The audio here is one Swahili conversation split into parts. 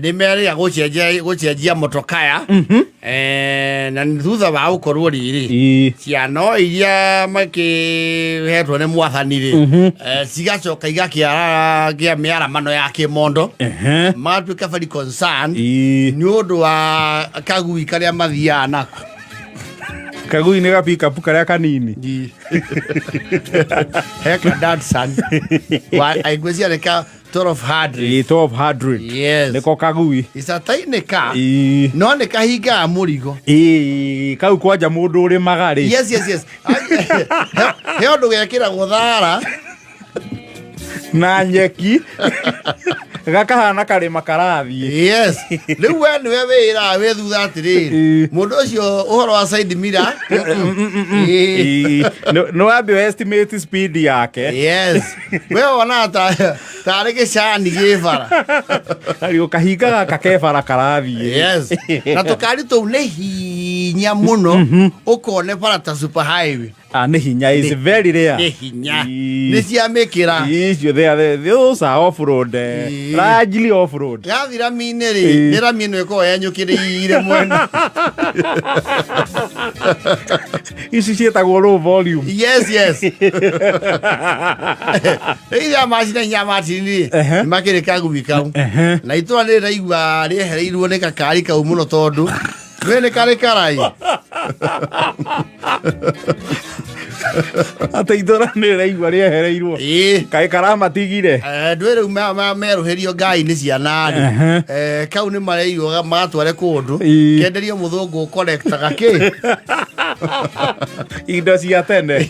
nimeri ya gucenjia motokaya na thutha wa ukorwo riri ciano iria makihetwo ni mwathani ri cigacoka igakiara gia miaramano ya kimondo matuika very concerned ni undu wa kagui karia mathia nako. Kagui ni gapika pu karia kanini heka dadsan wa aigwezia reka 1200. Yes. Niko kagui. Isatainika. No ne kahiga murigo. Kau kwaja mundu uri magari. Yes. He ondu gekira guthara na nyeki. Gakahana kari makarathi. Yes. Riu we niwe wira we thutha atiri. Mundu ucio uhoro wa side mirror. No ambi estimate speed yake. Yes. We ona tare gicani gibara. Ari ukahinga kakebara karathi. Yes. Na tukari tu ne hinya muno ukone para ta super highway. Ne hinya is very rare. Ne hinya. Ne cia mekira. Yes, you there. Those are off-road. Largely off-road. Gathira mineri. Nira mino eko yanyukirire mwena. Isi cietagwo low volume. Yes. Ira machine nyamatini makire kagumi kau. Na itwa ni raigwa riehereirwo ni kakari kau muno tondu. Wene kare karai. Ata idora ni raigwa riehereirwo. Kai karama tigire. Ndwere meruherio ngai ni ciana. Kau ni mareirwo magatware kundu. Kenderio muthungu collectaga ki. Indo cia tene.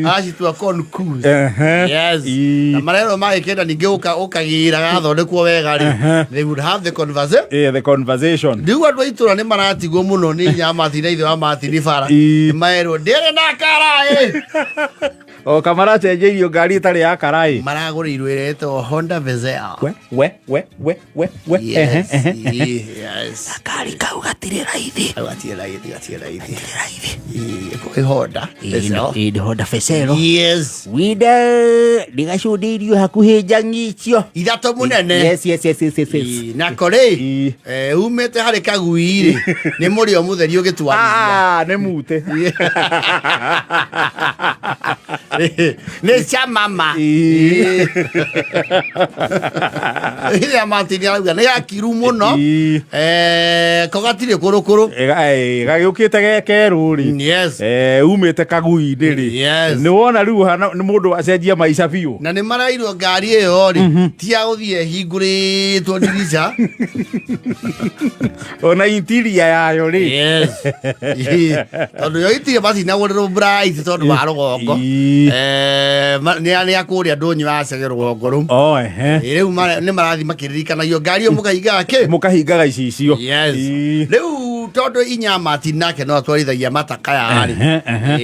Aci twa concourse. Yes. Na marero magikenda ningi ukagira gathondekwo wega ri. They would have the conversation. The conversation. Ndiu andu aitura ni maratigwo muno ni nyamati na ithe wa mati ni bara. Maero ndere na karai. O kamara cenjerio ngari itari ya karai. Maragurirwe reto Honda Vezel. We. Yes. Kari kau gatire raithi. Gatire raithi. Ko Honda Vezel. Honda Vezel. Yes. Wida digacundirio hakuhi jangicio. Ithato munene. Yes. Na kore umete hari kagui ri ni muri o mutheri ugitwarithia. Ne mute. Ne chamama. Ile matini arauga ne akiru muno. Ko gatire kurukuru. Gagiukite gekeru ri. Yes. Umete kagui ndiri. Yes. Ni wona riu hana ni mundu acenjia maica biu. Na ni marairwo ngari iyo ri. Ti aguthie hinguritwo ndirisha. Ona interior yayo ri. Yes. Tondu yo itire basi na wona bright tondu wa rugongo. Ni akuria ndonyi wa cegerwo ngoru. Riu ni marathi makiririkanayo ngari yo mukahingaga ki? Mukahingaga icicio. Yes. Riu tondu inyamati nake no atwarithagia matakaya ri.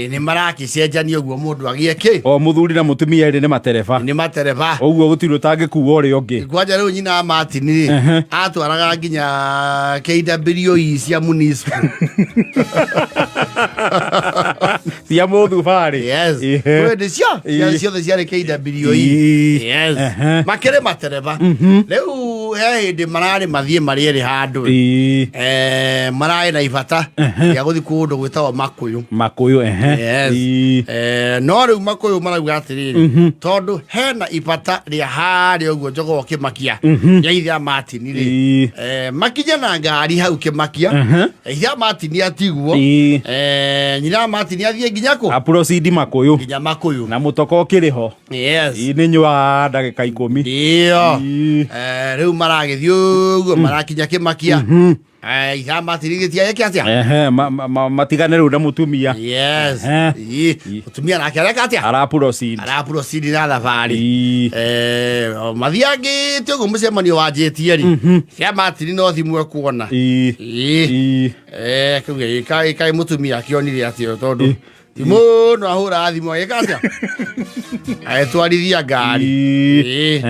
Ni marakicenjania uguo mundu agie ki? O muthuri na mutumia ri ni matereba. Ni matereba. Uguo gutiru tangikuwa uri ungi. Kwanja riu nyina Martin ri atwaraga nginya KWE cia municipal. Cia muthu bari. Yes. Wewe cio the cia KWE. Yes. Makere matereba. Riu he hindi marari mathie mariere handu. Marai na ibata ya guthi kundu gwitagwo Makuyu. Yes. No riu Makuyu marauga atiriri tondu hena ibata ria hari uguo Njogogo Kimakia ya ithe Martin ri makinya na ngari hau Kimakia ithe Martin atigwo nyina Martin athie nginya ku proceed Makuyu nginya Makuyu na mutoko ukiriho. Yes. Ni nywa ndagika 10. Iyo riu maragithie uguo marakinya Kimakia. Ithe Martin gitia yake atia matigane riu na mutumia. Yes. Mutumia nake areka atia ara proceed na thabari. Mathiangi tugo mucemanio wa JTR cia Martin no thimwe kuona. Kuge kai mutumia kionire atio tondu timo no ahura thimo ageka atia twarithia ngari.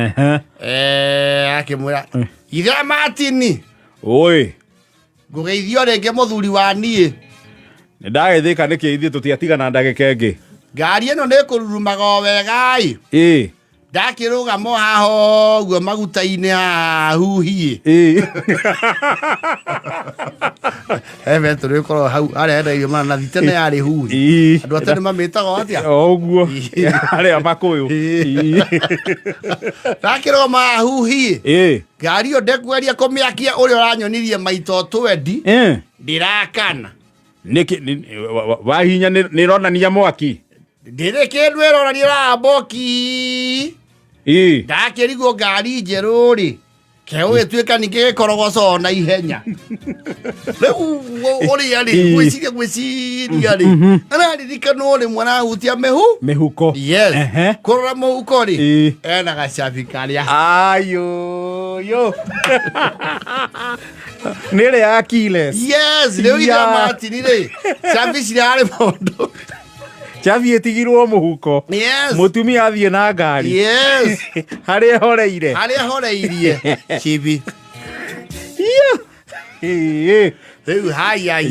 Akimwira ithe Martin oi ngugeithio renge muthuri wa nie ni ndagethika niki ithie tutiatigana ndagika ingi ngari eno ni kururumaga wega ndakiruga mo haho guo maguta-ini huhi eve turi koro hau are ndio mana thitene yari huhi andu atene mamitago atia oguo are makuyu ndakiruga ma huhi ngari o ndekweria kumiakia uri uranyonirie maito 20 ndirakana niki wahinya nironania mwaki ndire kindu ironania raboki ndakirigwo ngari njeru ri keo gituika ninge gikorogoco na ihenya riu uri ari gwiciria ri araririkana ri mwana hutia mehuko yes kurora muhuko ri ena gacabi karia ayo nere Achilles yes riu ira matini ri cabi cirari mondo chavi etigirwo muhuko mutumia athie na ngari haria horeirie chibi riu haya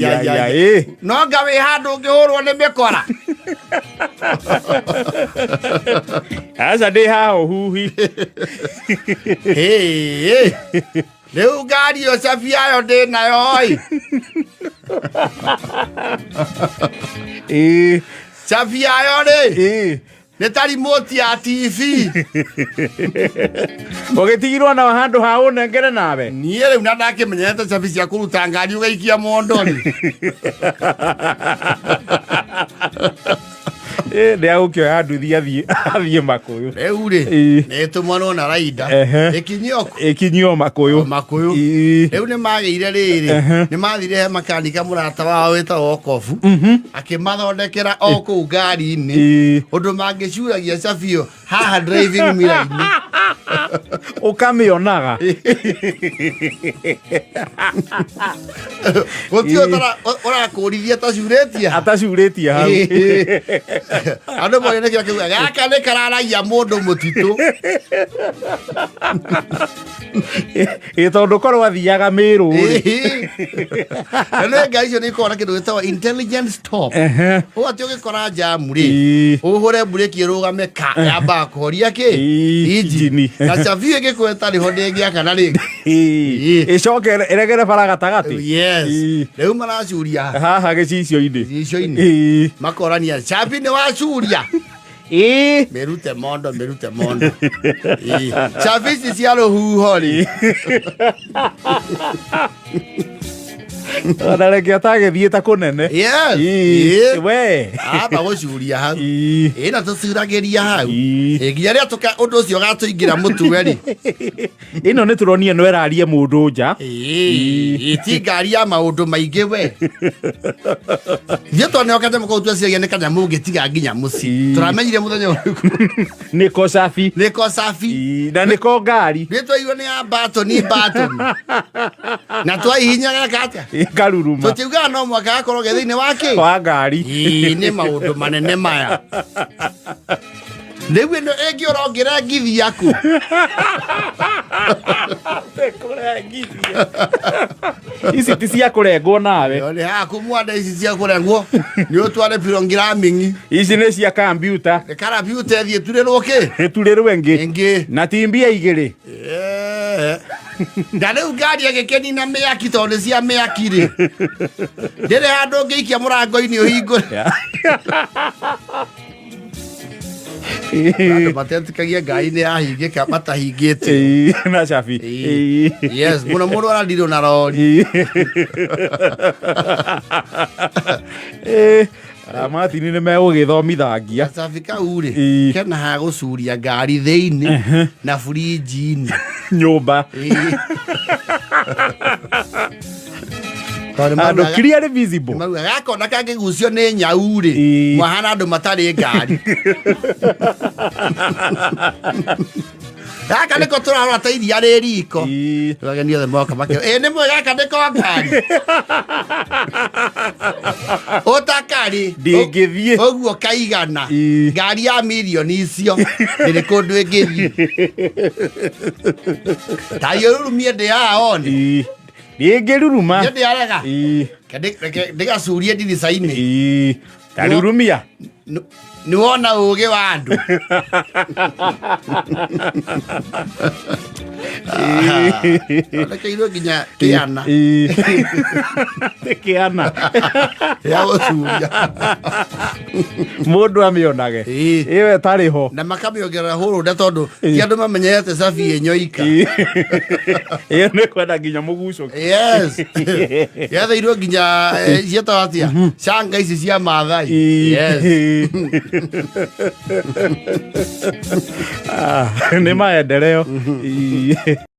no ngawe handu ngihurwo ni mikora asa ndi haho huhi riu ngari yo cabi ayo ndi nayo cabi ayo ri nä ta remote ya TV ũgĩtigirwo na handũ ha ũnengere nawe niĩ rĩu na ndakĩmenyete cabi cia kũruta ngari ũgaikia mondori ndĩagũkĩoya nduthi athiĩ Makũyũ rĩu rĩ nĩtũmwanwo na raida ĩkinyio Makũyũ rĩu nĩ magĩire rĩrĩ nĩ mathire he makanika mũrata wao wĩtagwo Kobu akĩmathondekera o kũu ngari-inĩ ũndũ mangĩcuragia cabi ĩyo haha driving mirror-inĩ ũkamĩonaga gũtiĩ ũrakũrithia atacurĩtie hau andũ moone kĩrĩa kĩuga gaka nĩ kararagia mũndũ mũtitũ tondũ korwo athiaga Mĩrũ nĩ ngari icio nĩ ikoragwo na kĩndũ gĩtagwo intelligent stop ũũ atĩ ũgĩkora jamu rĩ ũhũre mburĩki ĩrũgame ka yambaga kũhoria injini na cabi ĩngĩkorwo ĩtarĩ ho ndĩngĩakana rĩngĩ ĩcoke ĩregere bara gatagatĩ rĩu maracuria haha gĩcicio-inĩ makorania cabi nĩ wacuria merute mondo cabi ici cia rũhuho rĩ onareke atagĩthiĩte kũnene we amba gũcuria hau na tũcuragĩria hau nginya rĩrĩa ũndũ ũcio ũgatũingĩra mũtwe rĩ ĩno nĩ tũronio no ĩrarie mũndũ nja ti ngari ya maũndũ maingĩ we ithuĩ twanĩokete mũkorwo tweciragia nĩ kanyamũ ũngĩtiga nginya mũciĩ tũramenyire mũthenya ũrĩkũ nĩko cabi na nĩko ngari nĩ twaigua nĩ ya batoni na twaihinya gaka atĩa karuruma tũtiugaga no mwaka gakorwo ge thĩinĩ wa ngari nĩ maũndũ manene maya rĩu ĩno ĩngĩ ũrongĩrengithia kũ ici ti cia kũrengwo nawe nĩ haha kũmwanda ici cia kũrengwo nĩ ũtware programming ici nĩ cia kambiuta nĩ kambiuta ĩthiĩ turĩrwo turĩrwo ĩngĩ na ti mbia igĩrĩ na rĩu ngari agĩkenina mĩaki tondũ nĩ cia mĩaki rĩ ndĩrĩ handũ ũngĩikia mũrango-inĩ ũhingũre andũ matetĩkagia ngari-inĩ yahingĩka matahingĩte na cabi yes mũno mũndũ arandirwo na rori Martin nĩ megũgĩthomithagia cabi kau rĩ kena ha gũcuria ngari thĩinĩ na burinji-inĩ nyũmba andũ clearly visible gakona kangĩgucio nĩ nyau rĩ mwahana andũ matarĩ ngari gaka nĩko tũrarora ta iria rĩ riko ageni othe moka makĩo nĩ mwe gaka nĩko ngari ũtakarĩ ndĩngĩthiĩ ũguo kaigana ngari ya mirioni icio ndĩrĩ kũndũ ĩngĩthiĩ tayũrurumie ndĩ haha one ndĩngĩruruma ndĩ arega ndĩgacurie ndirica-inĩ Tarurumia. Ni wona uge wa andu. Nakairwo nginya kiana. Kiana. Ya gucuria. Mundu amionage. Iwe tari ho. Na makamiongerera huru nda tondu ti andu mamenyete cabi enyoika. Iyo ni kwenda nginya muguco. Yes. Yathairwo nginya cietwa atia. Canga ici cia Maathai. Yes. Ni maendeleo.